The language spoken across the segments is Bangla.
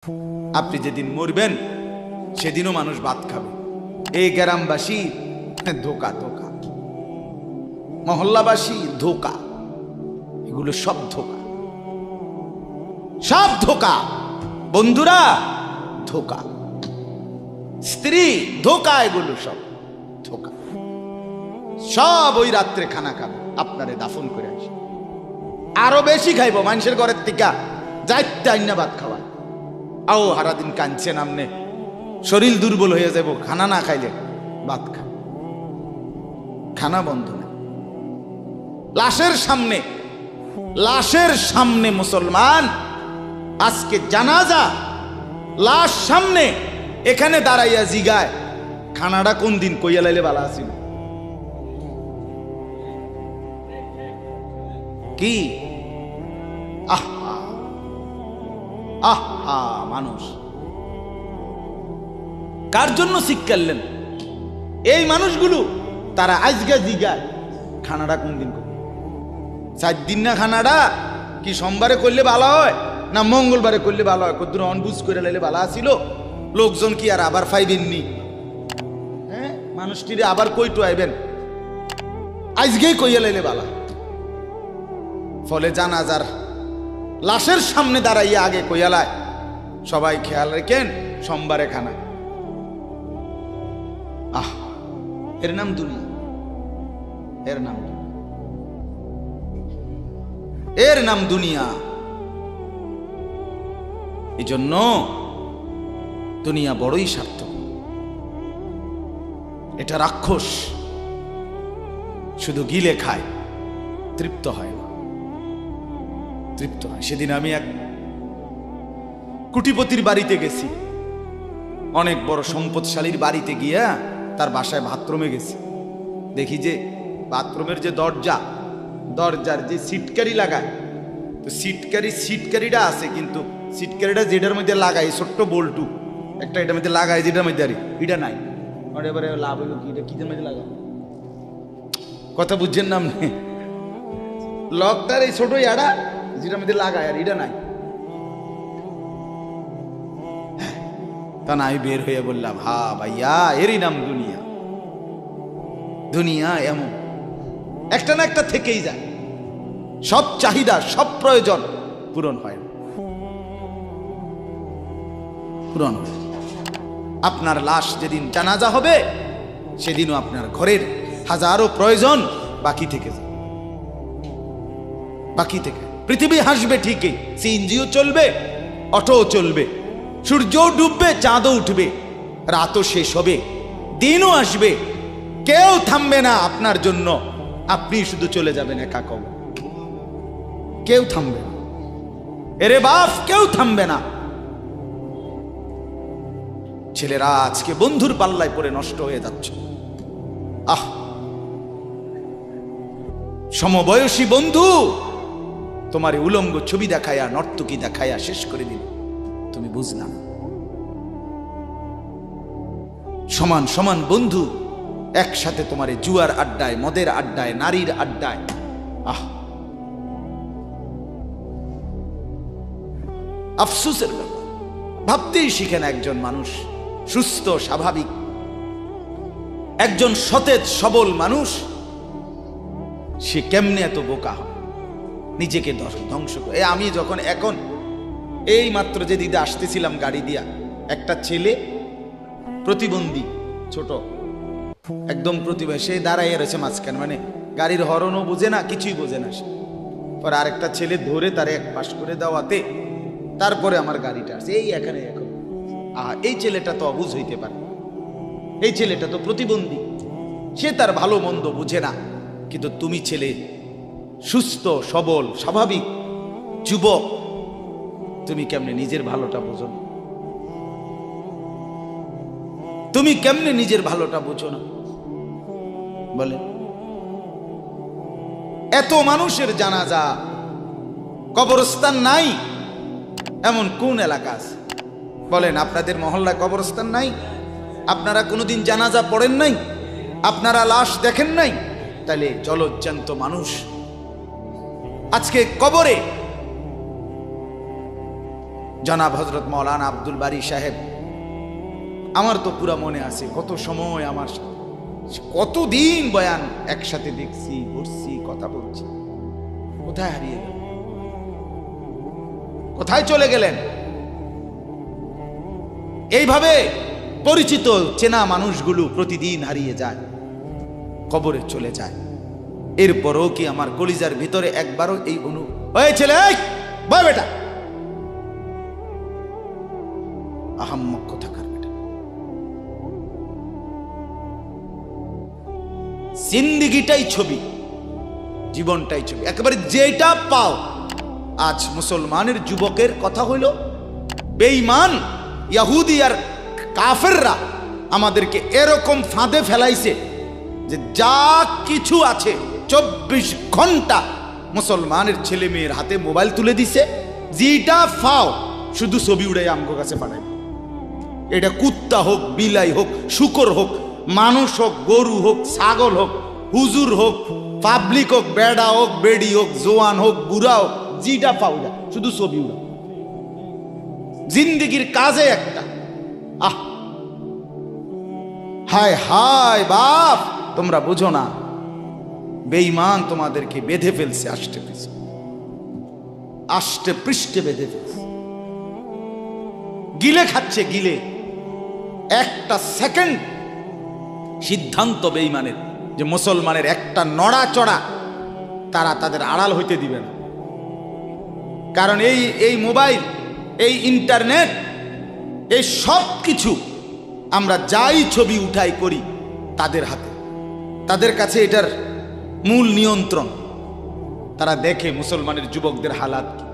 আপনি যেদিন মরবেন সেদিনও মানুষ ভাত খাবে। এই গ্রামবাসী ধোকা ধোকা, মহল্লাবাসী ধোকা, এগুলো সব ধোকা, সব ধোকা। বন্ধুরা ধোকা, স্ত্রী ধোকা, এগুলো সব ধোকা। সব ওই রাত্রে খানা খাবে, আপনারে দাফন করে আসে। আরো বেশি খাইব মানুষের ঘরের থেকে যাইতে আইনা ভাত খাওয়ায়। আও হারাদিন কাঁদছেন আমনে, শরীর দুর্বল হয়ে যাব খানা না খাইলে। ভাত খা, খানা বন্ধ না। লাশের সামনে, লাশের সামনে মুসলমান আজকে জানাজা, লাশ সামনে, এখানে দাঁড়াইয়া জিগায় খানাটা কোন দিন কইয়া লাইলে ভালো আছিল। কি আহা আহা, মানুষ কার জন্য শিক্ষালেন? এই মানুষগুলো তারা আজকে জিগায় খানাটা কোন দিন করবে। 4 দিন না খানাটা কি সোমবারে করলে ভালো হয় না মঙ্গলবারে করলে ভালো হয়? কদ্দুর অনবুঝ করে লাইলে ভালো আছিল। লোকজন কি আর আবার ফাইবেননি? হ্যাঁ, মানুষটিরে আবার কইটো আইবেন, আজকেই কইয়া লাইলে ভালো। ফলে জানাজার লাশের সামনে দাঁড়াইয়া আগে কইয়ালায় সবাই খেয়াল রেখেন সোমবারে খানা। আহ, এর নাম দুনিয়া, এর নাম দুনিয়া, এর নাম দুনিয়া। এই জন্য দুনিয়া বড়ই স্বার্থক। এটা রাক্ষস, শুধু গিলে খায়, তৃপ্ত হয় না, তৃপ্ত হয়। সেদিন আমি এক কুটিপতির বাড়িতে গেছি, অনেক বড় সম্পদশালীর বাড়িতে গিয়া তার বাসায় বাথরুমে গেছি। দেখি যে বাথরুমের যে দরজা, দরজার যে সিটকারি লাগায়, তো সিটকারিটা আছে, কিন্তু সিটকারিটা যেটার মধ্যে লাগাই ছোট্ট বল্টু একটা, এটার মধ্যে লাগাই যেটার মধ্যে আরে এটা নাই। এবারে লাভ হইলো কি, এটা কিদের মধ্যে লাগাই? কথা বুঝছেন না আপনি? লকটার এই ছোট ইয়াটা যেটার মধ্যে লাগায় আর এটা নাই। তা না, আমি বের হয়ে বললাম, হা ভাইয়া, এরই নাম দুনিয়া। দুনিয়া এমন একটা না একটা থেকেই যায়, সব চাহিদা সব প্রয়োজন পূরণ হয় না, পূরণ হয়। আপনার লাশ যেদিন জানাজা হবে সেদিনও আপনার ঘরের হাজারো প্রয়োজন বাকি থেকে যায়, বাকি থেকে। পৃথিবী হাসবে ঠিকই, সিএনজিও চলবে, অটোও চলবে, সূর্যও ডুববে, চাঁদও উঠবে, রাতও শেষ হবে, দিনও আসবে, কেউ থামবে না আপনার জন্য। আপনি শুধু চলে যাবেন একা কবর, কেউ থামবে না। এরে বাপ, কেউ থামবে না। ছেলেরা আজকে বন্ধুর পাল্লায় পড়ে নষ্ট হয়ে যাচ্ছে। আহ, সমবয়সী বন্ধু তোমার উলঙ্গ ছবি দেখায়া, নর্তকী দেখায়া শেষ করে দিল, তুমি বুঝলাম। সমান সমান বন্ধু একসাথে তোমার জুয়ার আড্ডায়, মদের আড্ডায়, নারীর আড্ডায়। আহ, আফসোসের ব্যাপার। ভাবতেই শিখেন একজন মানুষ সুস্থ স্বাভাবিক, একজন সতেজ সবল মানুষ, সে কেমনে এত বোকা হয়, নিজেকে ধ্বংস করে। আমি যখন এখন এই মাত্র যে দিদা আসতেছিলাম গাড়ি দিয়া, একটা ছেলে প্রতিবন্ধী, ছোট একদম প্রতিভা, সে দাঁড়াইয়া রয়েছে মাঝখানে, মানে গাড়ির হরনও বোঝে না, কিছুই বোঝে না সে। পরে আরেকটা ছেলে ধরে তারে এক পাশ করে দেওয়াতে তারপরে আমার গাড়িটা আসছে এই এখানে। এখন এই ছেলেটা তো অবুঝ হইতে পারে, এই ছেলেটা তো প্রতিবন্ধী, সে তার ভালো মন্দ বুঝে না। কিন্তু তুমি ছেলে সুস্থ সবল স্বাভাবিক যুবক, তুমি কেমনে নিজের ভালোটা বোঝো না? তুমি কেমনে নিজের ভালোটা বোঝো না বলে? এত মানুষের জানাজা, কবরস্থান নাই এমন কোন এলাকা আছে বলেন? আপনাদের মহল্লায় কবরস্থান নাই? আপনারা কোনোদিন জানাজা পড়েন নাই? আপনারা লাশ দেখেন নাই? তাহলে জলজ্জান্ত মানুষ আজকে কবরে জনাব হযরত মাওলানা আব্দুল বারী সাহেব, আমার তো পুরা মনে আছে কত সময় আমার কতদিন বয়ান একসাথে দেখছি, ঘুরছি, কথা বলছি। কোথায় হারিয়ে গেল? কোথায় চলে গেলেন? এইভাবে পরিচিত চেনা মানুষগুলো প্রতিদিন হারিয়ে যায়, কবরে চলে যায়। এরপরও কি আমার কলিজার ভিতরে একবারও এই ওই ছেলে, বয় বেটা, আহাম্মক কোথাকার বেটা। জিন্দেগিটাই ছবি, জীবনটাই ছবি, একেবারে যেটা পাও। আজ মুসলমানের যুবকের কথা হইল বেঈমান ইহুদি আর কাফেররা আমাদেরকে এরকম ফাঁদে ফেলাইছে যে যা কিছু আছে 24 ঘন্টা মুসলমানের ছেলে মেয়ের হাতে মোবাইল তুলে দিছে। যেটা ফাও শুধু ছবি উড়াই আমগো কাছে পাঠায়। এটা কুত্তা হোক, বিলাই হোক, শুকর হোক, মানুষ হোক, গরু হোক, ছাগল হোক, হুজুর হোক, পাবলিক হোক, বেড়া হোক, বেড়ি হোক, জোয়ান হোক, বুড়া হোক, যেটা পাও যা শুধু ছবি উড়া। জিন্দেগির কাজে একটা। আহ, হায় হায় বাপ, তোমরা বুঝো না, বেঈমান তোমাদেরকে বেঁধে ফেলছে, আষ্টে পৃষ্ঠে বেঁধে ফেলছে, গিলে খাচ্ছে, গিলে। একটা সেকেন্ড সিদ্ধান্ত বেঈমানের যে মুসলমানের একটা নড়াচড়া তারা তাদের আড়াল হইতে দিবে না। কারণ এই মোবাইল, এই ইন্টারনেট, এই সব কিছু আমরা যাই ছবি উঠাই করি তাদের হাতে, তাদের কাছে এটার মূল নিয়ন্ত্রণ। তারা দেখে মুসলমানের যুবকদের হালাত কি,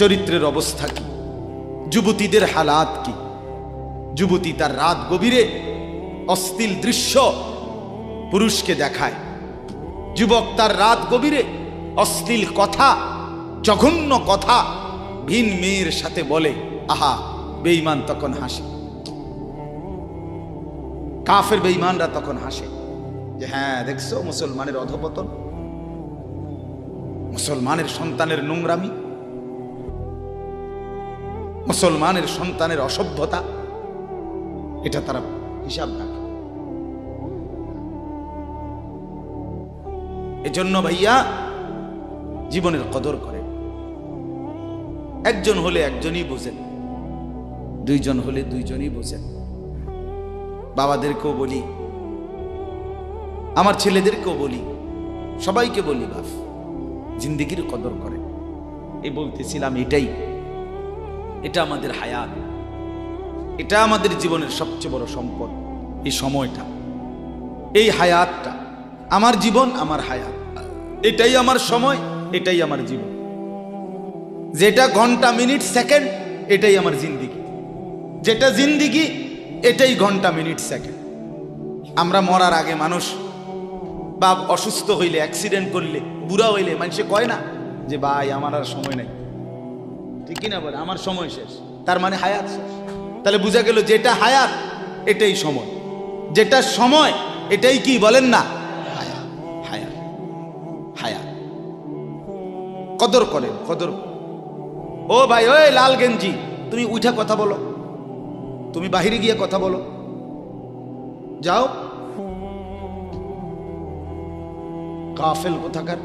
চরিত্রের অবস্থা কি, যুবতীদের হালাত কি। যুবতী তার রাত গভীরে অশ্লীল দৃশ্য পুরুষকে দেখায়, যুবক তার রাত গভীরে অশ্লীল কথা, জঘন্য কথা ভিন মেয়ের সাথে বলে। আহা, বেঈমান তখন হাসে, কাফের বেঈমানরা তখন হাসে যে হ্যাঁ দেখছো মুসলমানের অধপতন, মুসলমানের সন্তানের নোংরামি, মুসলমানের সন্তানের অসভ্যতা, এটা তারা হিসাব রাখে। এজন্য ভাইয়া জীবনের কদর করে। একজন হলে একজনই বোঝেন, দুইজন হলে দুইজনই বোঝেন। বাবাদেরকেও বলি, আমার ছেলেদেরকেও বলি, সবাইকে বলি, বাপ জিন্দেগির কদর করে। এই বলতেছিলাম, এটা আমাদের হায়াত, এটা আমাদের জীবনের সবচেয়ে বড় সম্পদ। এই সময়টা, এই হায়াতটা, আমার জীবন, আমার হায়াত, এটাই আমার সময়, এটাই আমার জীবন। যেটা ঘন্টা, মিনিট, সেকেন্ড, এটাই আমার জিন্দেগি। যেটা জিন্দেগি, এটাই ঘন্টা, মিনিট, সেকেন্ড। আমরা মরার আগে মানুষ বা অসুস্থ হইলে, অ্যাক্সিডেন্ট করলে, বুড়া হইলে মানুষে কয় না যে ভাই আমার আর সময় নাই, ঠিক কিনা বলে, আমার সময় শেষ, তার মানে হায়াত শেষ। তাহলে বোঝা গেল যেটা হায়াত এটাই সময়, যেটা সময় এটাই কি বলেন না, হায়াত। হায়াত, হায়াত কদর করেন, কদর। ও ভাই, ওই লাল গেঞ্জি, তুমি উঠা কথা বলো, তুমি বাহিরে গিয়ে কথা বলো, যাও। কাফেল কোথাকার,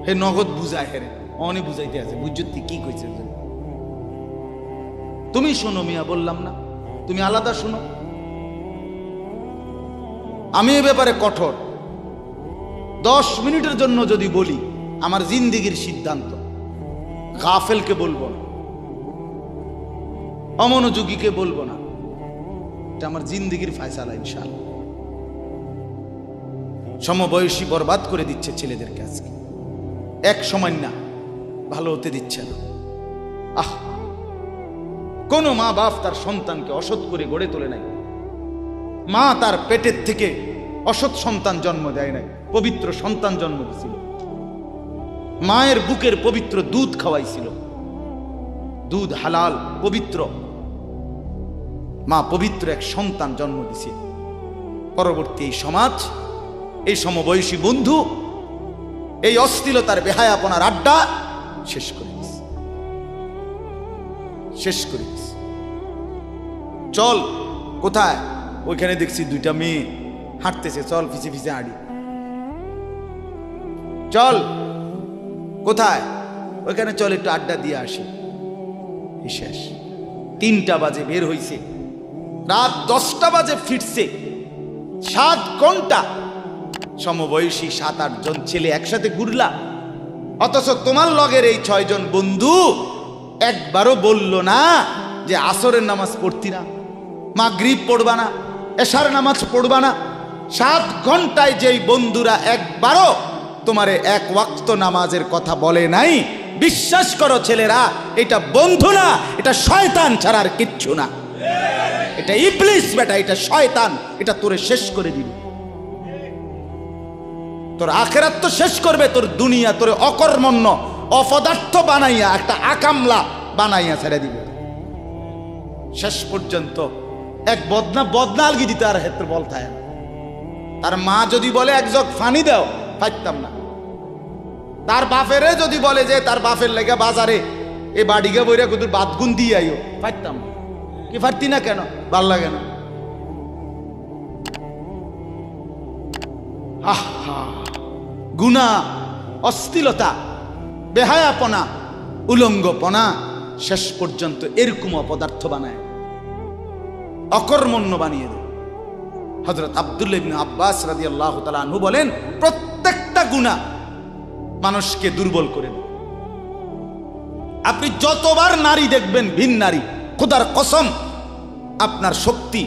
হে নগদ বুঝায়, হেরে অনেক বুঝাইতে আছে, বুঝতে কি কইছে। তুমি শোনো মিয়া, বললাম না, তুমি আলাদা শোনো। আমি এ ব্যাপারে কঠোর। 10 মিনিটের জন্য যদি বলি আমার জিন্দেগির সিদ্ধান্ত, গাফেলকে বলবো না, অমনোযোগীকে বলবো না, এটা আমার জিন্দেগির ফায়সালা ইনশাআল্লাহ। সমবয়সী বরবাদ করে দিচ্ছে ছেলেদেরকে আজকে, এক সময় না ভালো হতে দিচ্ছে না। আহ, কোন মা বাপ তার সন্তানকে অসৎ করে গড়ে তোলে নাই। মা তার পেটের থেকে অসৎ সন্তান জন্ম দেয় নাই, পবিত্র সন্তান জন্ম দিয়েছিল। মায়ের বুকের পবিত্র দুধ খাওয়াইছিল, দুধ হালাল পবিত্র। মা পবিত্র এক সন্তান জন্ম দিয়েছিল। পরবর্তী এই সমাজ, এই সমবয়সী বন্ধু এই অস্থিলতার বেহায়াপনার আড্ডা শেষ করে দিস, শেষ করে দিস। চল, কোথায়? ওইখানে দেখছি দুইটা মেয়ে হাঁটতেছে, চল পিছে পিছে হাঁটি। চল, কোথায়? ওইখানে চল, একটু আড্ডা দিয়ে আসি। শেষ। 3টা বাজে বের হইছে, রাত 10টা বাজে ফিরছে। 7 ঘন্টা সমবয়সী 7-8 জন ছেলে একসাথে ঘুরলা, অথচ তোমার লগের এই 6 জন বন্ধু একবারও বলল না যে আসরের নামাজ পড়তি না, মাগরিব পড়বা না, এশার নামাজ পড়বা না। 7 ঘন্টায় যেই বন্ধুরা একবারও তোমারে 1 ওয়াক্ত নামাজের কথা বলে নাই, বিশ্বাস করো ছেলেরা, এটা বন্ধু না, এটা শয়তান ছাড়া আর কিচ্ছু না। এটা ইবলিস বেটা, এটা শয়তান, এটা তোরে শেষ করে দিবে। তোর আখেরাত তো শেষ করবে, তোর দুনিয়া তোরে অকর্মণ্য অপদার্থ বানাইয়া একটা আকামলা বানাইয়া ছেড়ে দিবে। শেষ পর্যন্ত এক বদনা আলগি দিতে আর হেত্র বলতায়। তার মা যদি বলে 1 জগ পানি দাও, পাইতাম না। তার বাপেরে যদি বলে যে তার বাপের লেগে বাজারে এ বাড়িকে বইরা কুদুর বাদগুন দিয়ে আইও, পাইতাম না। কি পারতি না কেন? ভাল লাগে না। গুনাহ, অশ্লীলতা, বেহায়াপনা, উলঙ্গপনা শেষ পর্যন্ত এরকম অপদার্থ বানায়, অকর্মণ্য বানিয়ে দেয়। হযরত আব্দুল্লাহ ইবনে আব্বাস রাদিয়াল্লাহু তাআলা আনহু বলেন, প্রত্যেকটা গুনাহ মানুষকে দুর্বল করে দেয়। আপনি যতবার নারী দেখবেন ভিন নারী, খোদার কসম আপনার শক্তি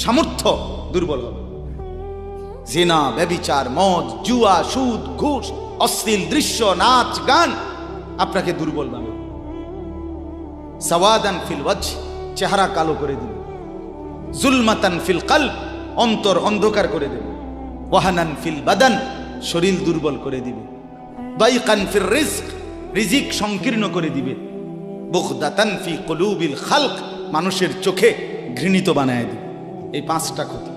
সামর্থ্য দুর্বল হবে। জিনা, ব্যভিচার, মদ, জুয়া, সুদ, ঘুষ, অশ্লীল দৃশ্য, নাচ গান আপনাকে দুর্বল বানাবে। সাওয়াদান ফিল ওয়াজহ, চেহারা কালো করে দিবে। জুলমাতান ফিল কলব, অন্তর অন্ধকার করে দেবে। ওয়াহানান ফিল বাদান, শরীর দুর্বল করে দিবে। দাইকান ফির রিজক, রিজিক সংকীর্ণ করে দিবে। বুগদাতান ফি কুলুবিল খালক, মানুষের চোখে ঘৃণিত বানায় দিবে। এই 5টা ক্ষতি।